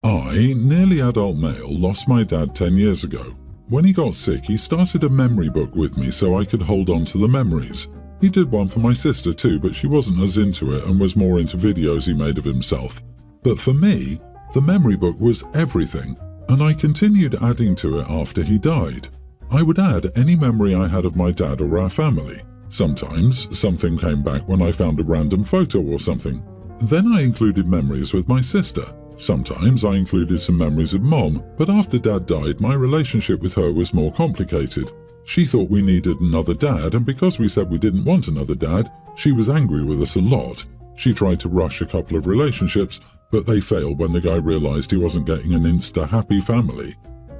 I, nearly adult male, lost my dad 10 years ago. When he got sick, he started a memory book with me so I could hold on to the memories. He did one for my sister too, but she wasn't as into it and was more into videos he made of himself. But for me, the memory book was everything, and I continued adding to it after he died. I would add any memory I had of my dad or our family. Sometimes something came back when I found a random photo or something. Then I included memories with my sister. Sometimes I included some memories of Mom, but after Dad died, my relationship with her was more complicated. She thought we needed another dad, and because we said we didn't want another dad, she was angry with us a lot. She tried to rush a couple of relationships, but they failed when the guy realized he wasn't getting an insta-happy family.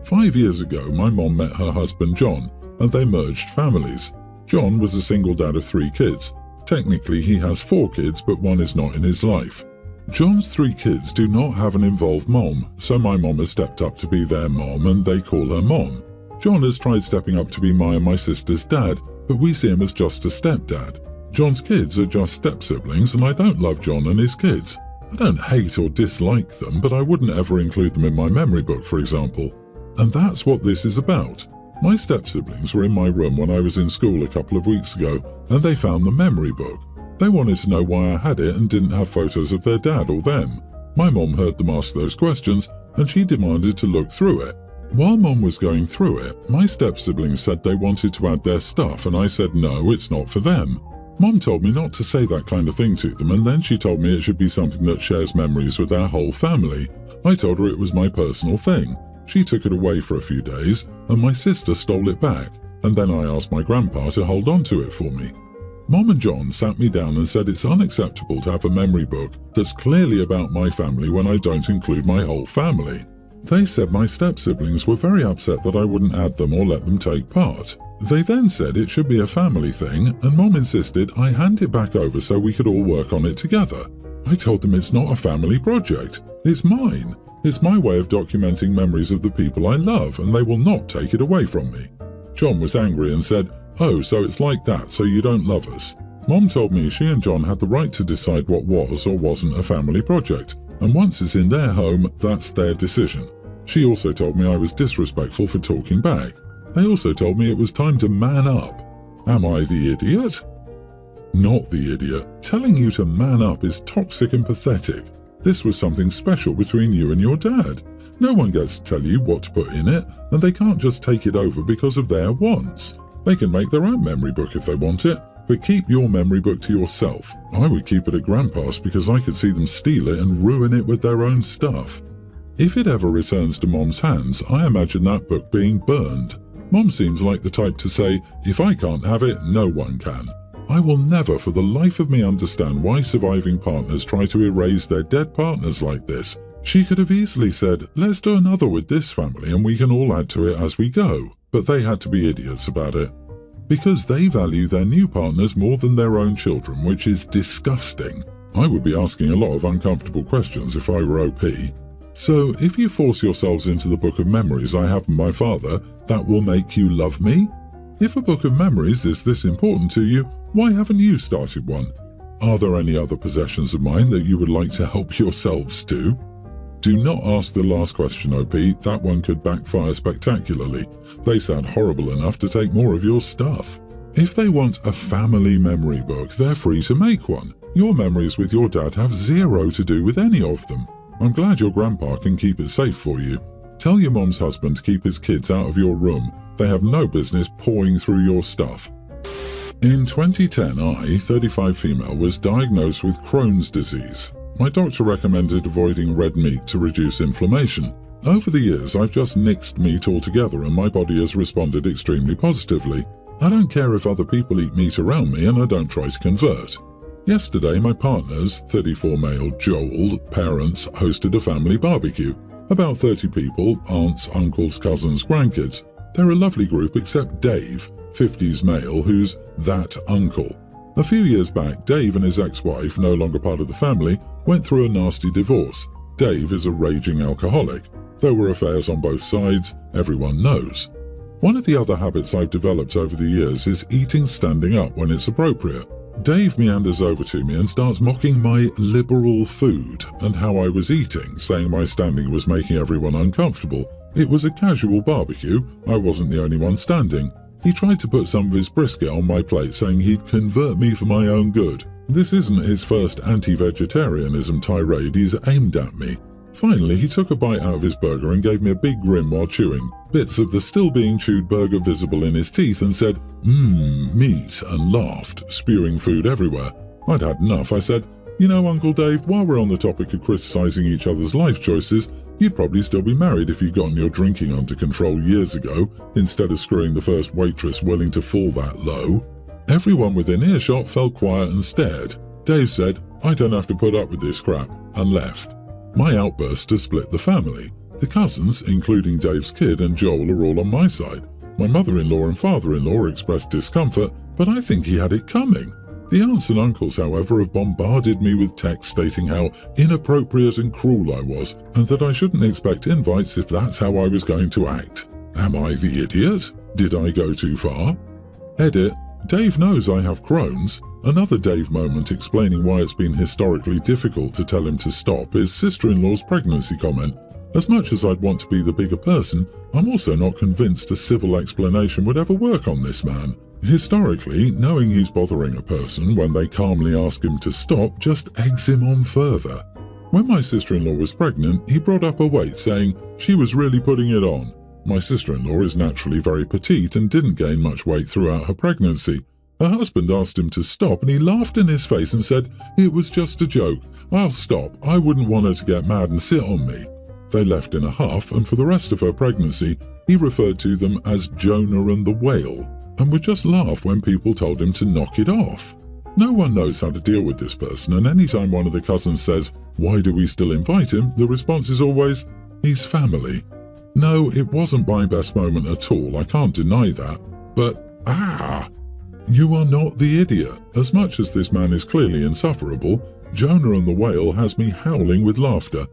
5 years ago, my mom met her husband John, and they merged families. John was a single dad of 3 kids. Technically, he has 4 kids, but one is not in his life. John's 3 kids do not have an involved mom, so my mom has stepped up to be their mom and they call her Mom. John has tried stepping up to be my and my sister's dad, but we see him as just a stepdad. John's kids are just step-siblings, and I don't love John and his kids. I don't hate or dislike them, but I wouldn't ever include them in my memory book, for example. And that's what this is about. My step-siblings were in my room when I was in school a couple of weeks ago, and they found the memory book. They wanted to know why I had it and didn't have photos of their dad or them. My mom heard them ask those questions, and she demanded to look through it. While Mom was going through it, my step-siblings said they wanted to add their stuff, and I said no, it's not for them. Mom told me not to say that kind of thing to them, and then she told me it should be something that shares memories with our whole family. I told her it was my personal thing. She took it away for a few days, and my sister stole it back, and then I asked my grandpa to hold on to it for me. Mom and John sat me down and said it's unacceptable to have a memory book that's clearly about my family when I don't include my whole family. They said my step-siblings were very upset that I wouldn't add them or let them take part. They then said it should be a family thing, and Mom insisted I hand it back over so we could all work on it together. I told them it's not a family project. It's mine. It's my way of documenting memories of the people I love, and they will not take it away from me. John was angry and said, "Oh, so it's like that, so you don't love us." Mom told me she and John had the right to decide what was or wasn't a family project, and once it's in their home, that's their decision. She also told me I was disrespectful for talking back. They also told me it was time to man up. Am I the idiot? Not the idiot. Telling you to man up is toxic and pathetic. This was something special between you and your dad. No one gets to tell you what to put in it, and they can't just take it over because of their wants. They can make their own memory book if they want it, but keep your memory book to yourself. I would keep it at Grandpa's because I could see them steal it and ruin it with their own stuff. If it ever returns to Mom's hands, I imagine that book being burned. Mom seems like the type to say, if I can't have it, no one can. I will never for the life of me understand why surviving partners try to erase their dead partners like this. She could have easily said, let's do another with this family and we can all add to it as we go. But they had to be idiots about it. Because they value their new partners more than their own children, which is disgusting. I would be asking a lot of uncomfortable questions if I were OP. So, if you force yourselves into the book of memories I have from my father, that will make you love me? If a book of memories is this important to you, why haven't you started one? Are there any other possessions of mine that you would like to help yourselves to? Do not ask the last question, OP. That one could backfire spectacularly. They sound horrible enough to take more of your stuff. If they want a family memory book, they're free to make one. Your memories with your dad have zero to do with any of them. I'm glad your grandpa can keep it safe for you. Tell your mom's husband to keep his kids out of your room. They have no business pawing through your stuff. In 2010, I, 35 female, was diagnosed with Crohn's disease. My doctor recommended avoiding red meat to reduce inflammation. Over the years, I've just nixed meat altogether and my body has responded extremely positively. I don't care if other people eat meat around me and I don't try to convert. Yesterday, my partner's, 34 male, Joel, parents hosted a family barbecue. About 30 people, aunts, uncles, cousins, grandkids. They're a lovely group except Dave, 50s male, who's that uncle. A few years back, Dave and his ex-wife, no longer part of the family, went through a nasty divorce. Dave is a raging alcoholic. There were affairs on both sides, everyone knows. One of the other habits I've developed over the years is eating standing up when it's appropriate. Dave meanders over to me and starts mocking my liberal food and how I was eating, saying my standing was making everyone uncomfortable. It was a casual barbecue, I wasn't the only one standing. He tried to put some of his brisket on my plate, saying he'd convert me for my own good. This isn't his first anti-vegetarianism tirade he's aimed at me. Finally, he took a bite out of his burger and gave me a big grin while chewing, bits of the still being chewed burger visible in his teeth, and said, meat, and laughed, spewing food everywhere. I'd had enough. I said, "You know, Uncle Dave, while we're on the topic of criticising each other's life choices, you'd probably still be married if you'd gotten your drinking under control years ago, instead of screwing the first waitress willing to fall that low." Everyone within earshot fell quiet and stared. Dave said, "I don't have to put up with this crap," and left. My outburst has split the family. The cousins, including Dave's kid and Joel, are all on my side. My mother-in-law and father-in-law expressed discomfort, but I think he had it coming. The aunts and uncles, however, have bombarded me with texts stating how inappropriate and cruel I was, and that I shouldn't expect invites if that's how I was going to act. Am I the idiot? Did I go too far? Edit. Dave knows I have Crohn's. Another Dave moment explaining why it's been historically difficult to tell him to stop is sister-in-law's pregnancy comment. As much as I'd want to be the bigger person, I'm also not convinced a civil explanation would ever work on this man. Historically, knowing he's bothering a person when they calmly ask him to stop just eggs him on further. When my sister-in-law was pregnant, he brought up her weight, saying she was really putting it on. My sister-in-law is naturally very petite and didn't gain much weight throughout her pregnancy. Her husband asked him to stop and he laughed in his face and said, "It was just a joke. I'll stop. I wouldn't want her to get mad and sit on me." They left in a huff, and for the rest of her pregnancy, he referred to them as Jonah and the whale, and would just laugh when people told him to knock it off. No one knows how to deal with this person, and anytime one of the cousins says, "Why do we still invite him?" the response is always, "He's family." No, it wasn't my best moment at all, I can't deny that, but you are not the idiot. As much as this man is clearly insufferable, Jonah and the whale has me howling with laughter.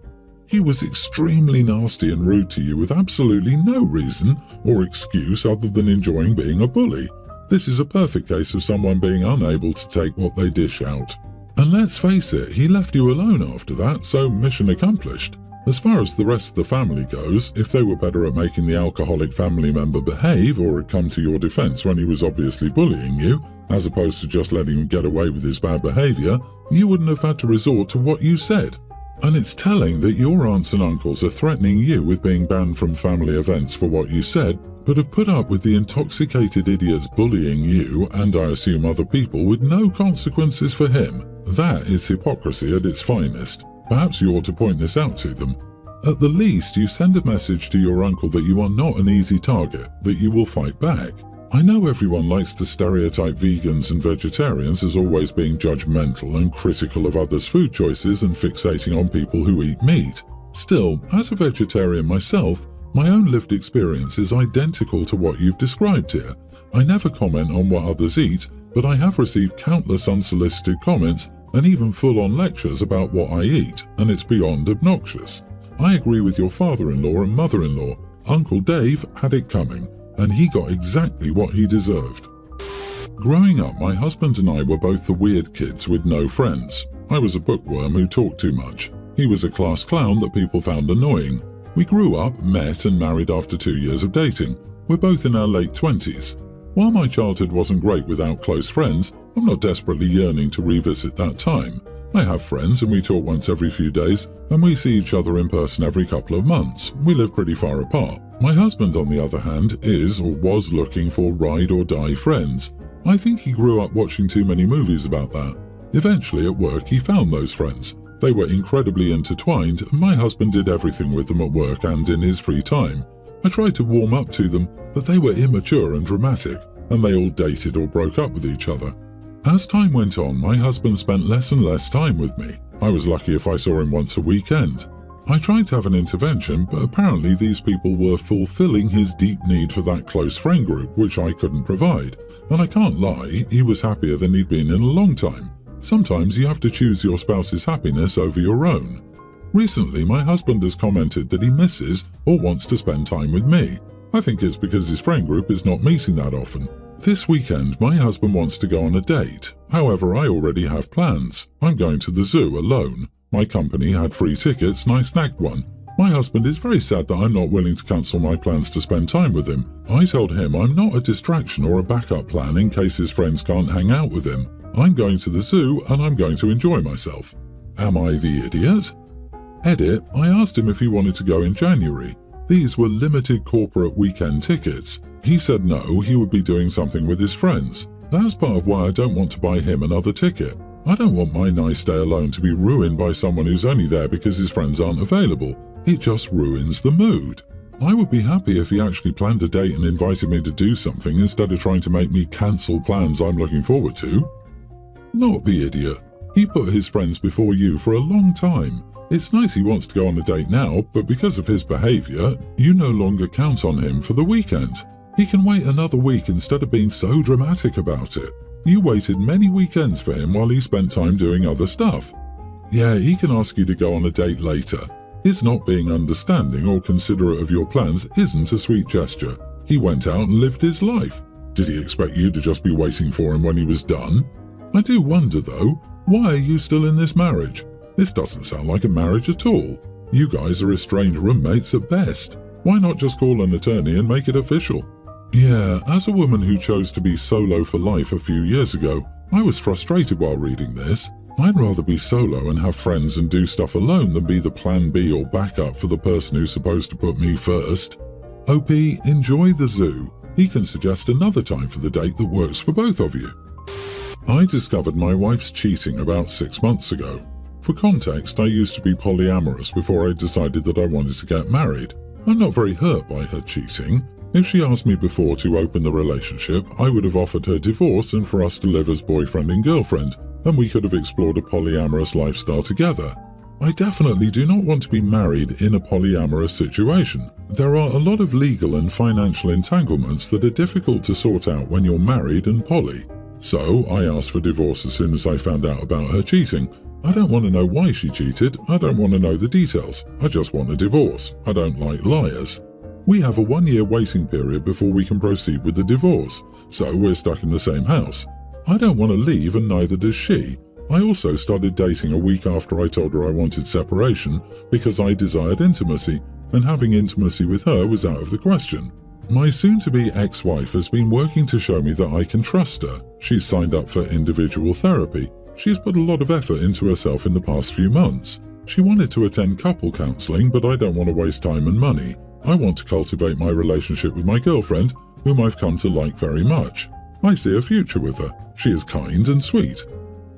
He was extremely nasty and rude to you with absolutely no reason or excuse other than enjoying being a bully. This is a perfect case of someone being unable to take what they dish out. And let's face it, he left you alone after that, so mission accomplished. As far as the rest of the family goes, if they were better at making the alcoholic family member behave or had come to your defense when he was obviously bullying you, as opposed to just letting him get away with his bad behavior, you wouldn't have had to resort to what you said. And it's telling that your aunts and uncles are threatening you with being banned from family events for what you said, but have put up with the intoxicated idiots bullying you, and I assume other people, with no consequences for him. That is hypocrisy at its finest. Perhaps you ought to point this out to them. At the least, you send a message to your uncle that you are not an easy target, that you will fight back. I know everyone likes to stereotype vegans and vegetarians as always being judgmental and critical of others' food choices and fixating on people who eat meat. Still, as a vegetarian myself, my own lived experience is identical to what you've described here. I never comment on what others eat, but I have received countless unsolicited comments and even full-on lectures about what I eat, and it's beyond obnoxious. I agree with your father-in-law and mother-in-law. Uncle Dave had it coming, and he got exactly what he deserved. Growing up, my husband and I were both the weird kids with no friends. I was a bookworm who talked too much. He was a class clown that people found annoying. We grew up, met and married after 2 years of dating. We're both in our late 20s. While my childhood wasn't great without close friends, I'm not desperately yearning to revisit that time. I have friends and we talk once every few days, and we see each other in person every couple of months. We live pretty far apart. My husband, on the other hand, is or was looking for ride-or-die friends. I think he grew up watching too many movies about that. Eventually, at work, he found those friends. They were incredibly intertwined, and my husband did everything with them at work and in his free time. I tried to warm up to them, but they were immature and dramatic, and they all dated or broke up with each other. As time went on, my husband spent less and less time with me. I was lucky if I saw him once a weekend. I tried to have an intervention, but apparently these people were fulfilling his deep need for that close friend group, which I couldn't provide. And I can't lie, he was happier than he'd been in a long time. Sometimes you have to choose your spouse's happiness over your own. Recently, my husband has commented that he misses or wants to spend time with me. I think it's because his friend group is not meeting that often. This weekend, my husband wants to go on a date. However, I already have plans. I'm going to the zoo alone. My company had free tickets and I snagged one. My husband is very sad that I'm not willing to cancel my plans to spend time with him. I told him I'm not a distraction or a backup plan in case his friends can't hang out with him. I'm going to the zoo and I'm going to enjoy myself. Am I the idiot? Edit, I asked him if he wanted to go in January. These were limited corporate weekend tickets. He said no, he would be doing something with his friends. That's part of why I don't want to buy him another ticket. I don't want my nice day alone to be ruined by someone who's only there because his friends aren't available. It just ruins the mood. I would be happy if he actually planned a date and invited me to do something instead of trying to make me cancel plans I'm looking forward to. Not the idiot. He put his friends before you for a long time. It's nice he wants to go on a date now, but because of his behaviour, you no longer count on him for the weekend. He can wait another week instead of being so dramatic about it. You waited many weekends for him while he spent time doing other stuff. Yeah, he can ask you to go on a date later. His not being understanding or considerate of your plans isn't a sweet gesture. He went out and lived his life. Did he expect you to just be waiting for him when he was done? I do wonder though, why are you still in this marriage? This doesn't sound like a marriage at all. You guys are estranged roommates at best. Why not just call an attorney and make it official? Yeah, as a woman who chose to be solo for life a few years ago, I was frustrated while reading this. I'd rather be solo and have friends and do stuff alone than be the plan B or backup for the person who's supposed to put me first. OP, enjoy the zoo. He can suggest another time for the date that works for both of you. I discovered my wife's cheating about 6 months ago. For context, I used to be polyamorous before I decided that I wanted to get married. I'm not very hurt by her cheating. If she asked me before to open the relationship, I would have offered her divorce and for us to live as boyfriend and girlfriend, and we could have explored a polyamorous lifestyle together. I definitely do not want to be married in a polyamorous situation. There are a lot of legal and financial entanglements that are difficult to sort out when you're married and poly. So I asked for divorce as soon as I found out about her cheating. I don't want to know why she cheated. I don't want to know the details. I just want a divorce. I don't like liars. We have a 1-year waiting period before we can proceed with the divorce, so we're stuck in the same house. I don't want to leave and neither does she. I also started dating a week after I told her I wanted separation because I desired intimacy, and having intimacy with her was out of the question. My soon-to-be ex-wife has been working to show me that I can trust her. She's signed up for individual therapy. She's put a lot of effort into herself in the past few months. She wanted to attend couple counselling, but I don't want to waste time and money. I want to cultivate my relationship with my girlfriend, whom I've come to like very much. I see a future with her. She is kind and sweet.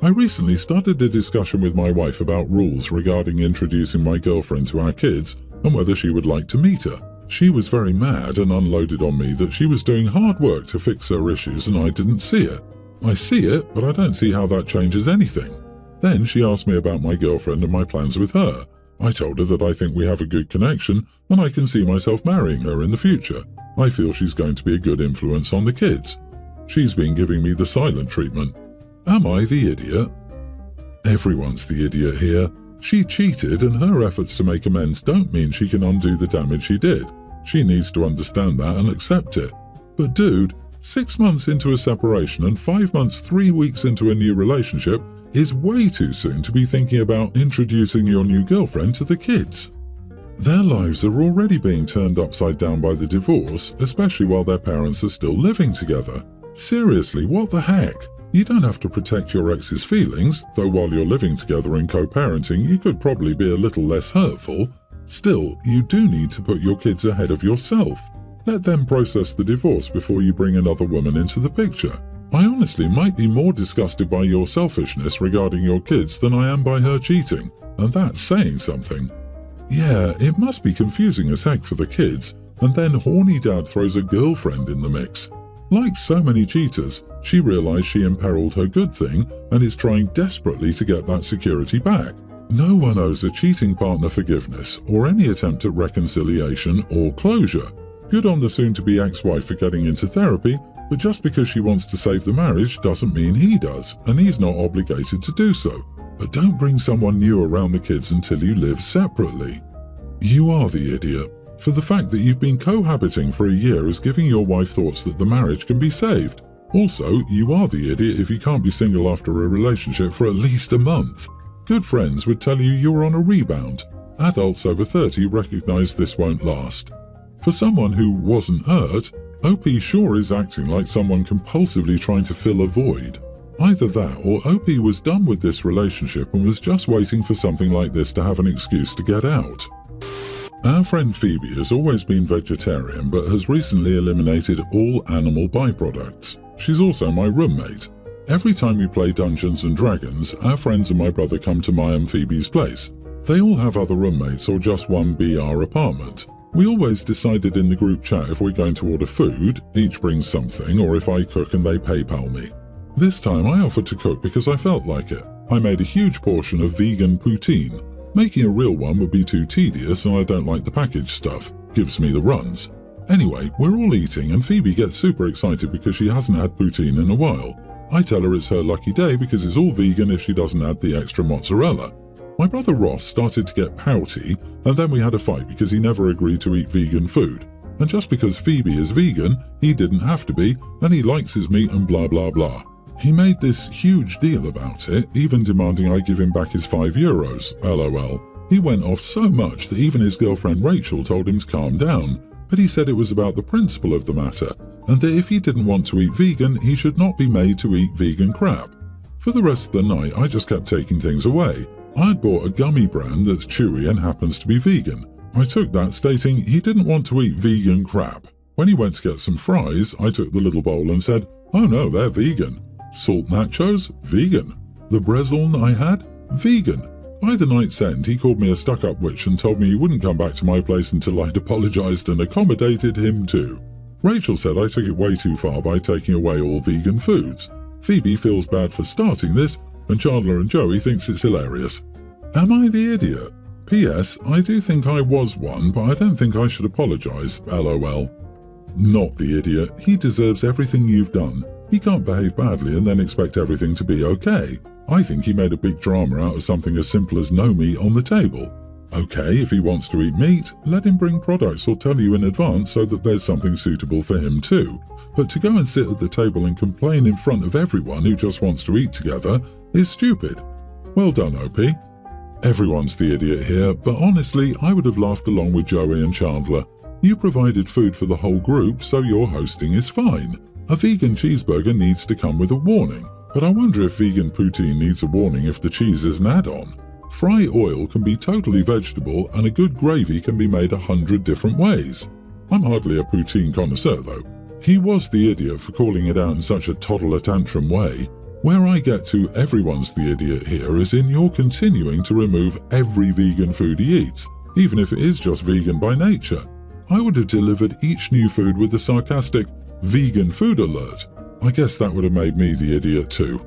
I recently started a discussion with my wife about rules regarding introducing my girlfriend to our kids and whether she would like to meet her. She was very mad and unloaded on me that she was doing hard work to fix her issues and I didn't see it. I see it, but I don't see how that changes anything. Then she asked me about my girlfriend and my plans with her. I told her that I think we have a good connection and I can see myself marrying her in the future. I feel she's going to be a good influence on the kids. She's been giving me the silent treatment. Am I the idiot? Everyone's the idiot here. She cheated and her efforts to make amends don't mean she can undo the damage she did. She needs to understand that and accept it. But dude, 6 months into a separation and 5 months, 3 weeks into a new relationship is way too soon to be thinking about introducing your new girlfriend to the kids. Their lives are already being turned upside down by the divorce, especially while their parents are still living together. Seriously, what the heck? You don't have to protect your ex's feelings, though while you're living together and co-parenting, you could probably be a little less hurtful. Still, you do need to put your kids ahead of yourself. Let them process the divorce before you bring another woman into the picture. I honestly might be more disgusted by your selfishness regarding your kids than I am by her cheating, and that's saying something. Yeah, it must be confusing as heck for the kids, and then horny dad throws a girlfriend in the mix. Like so many cheaters, she realized she imperiled her good thing and is trying desperately to get that security back. No one owes a cheating partner forgiveness or any attempt at reconciliation or closure. Good on the soon-to-be ex-wife for getting into therapy, but just because she wants to save the marriage doesn't mean he does, and he's not obligated to do so. But don't bring someone new around the kids until you live separately. You are the idiot. For the fact that you've been cohabiting for a year is giving your wife thoughts that the marriage can be saved. Also, you are the idiot if you can't be single after a relationship for at least a month. Good friends would tell you you're on a rebound. Adults over 30 recognise this won't last. For someone who wasn't hurt, OP sure is acting like someone compulsively trying to fill a void. Either that or OP was done with this relationship and was just waiting for something like this to have an excuse to get out. Our friend Phoebe has always been vegetarian but has recently eliminated all animal byproducts. She's also my roommate. Every time we play Dungeons and Dragons, our friends and my brother come to my and Phoebe's place. They all have other roommates or just one BR apartment. We always decided in the group chat if we're going to order food, each brings something, or if I cook and they PayPal me. This time I offered to cook because I felt like it. I made a huge portion of vegan poutine. Making a real one would be too tedious and I don't like the packaged stuff. Gives me the runs. Anyway, we're all eating and Phoebe gets super excited because she hasn't had poutine in a while. I tell her it's her lucky day because it's all vegan if she doesn't add the extra mozzarella. My brother Ross started to get pouty and then we had a fight because he never agreed to eat vegan food. And just because Phoebe is vegan, he didn't have to be and he likes his meat and blah blah blah. He made this huge deal about it, even demanding I give him back his €5. LOL. He went off so much that even his girlfriend Rachel told him to calm down, but he said it was about the principle of the matter, and that if he didn't want to eat vegan, he should not be made to eat vegan crap. For the rest of the night, I just kept taking things away. I had bought a gummy brand that's chewy and happens to be vegan. I took that stating he didn't want to eat vegan crap. When he went to get some fries, I took the little bowl and said, "Oh no, they're vegan." Salt nachos? Vegan. The Brezon I had? Vegan. By the night's end, he called me a stuck-up witch and told me he wouldn't come back to my place until I'd apologised and accommodated him too. Rachel said I took it way too far by taking away all vegan foods. Phoebe feels bad for starting this, and Chandler and Joey thinks it's hilarious. Am I the idiot? P.S. I do think I was one, but I don't think I should apologise. LOL. Not the idiot. He deserves everything you've done. He can't behave badly and then expect everything to be okay. I think he made a big drama out of something as simple as no meat on the table. Okay, if he wants to eat meat, let him bring products or tell you in advance so that there's something suitable for him too. But to go and sit at the table and complain in front of everyone who just wants to eat together is stupid. Well done, OP. Everyone's the idiot here, but honestly, I would have laughed along with Joey and Chandler. You provided food for the whole group, so your hosting is fine. A vegan cheeseburger needs to come with a warning, but I wonder if vegan poutine needs a warning if the cheese is an add-on. Fry oil can be totally vegetable and a good gravy can be made 100 different ways. I'm hardly a poutine connoisseur though. He was the idiot for calling it out in such a toddler tantrum way. Where I get to everyone's the idiot here is in your continuing to remove every vegan food he eats, even if it is just vegan by nature. I would have delivered each new food with the sarcastic, "Vegan food alert." I guess that would have made me the idiot too.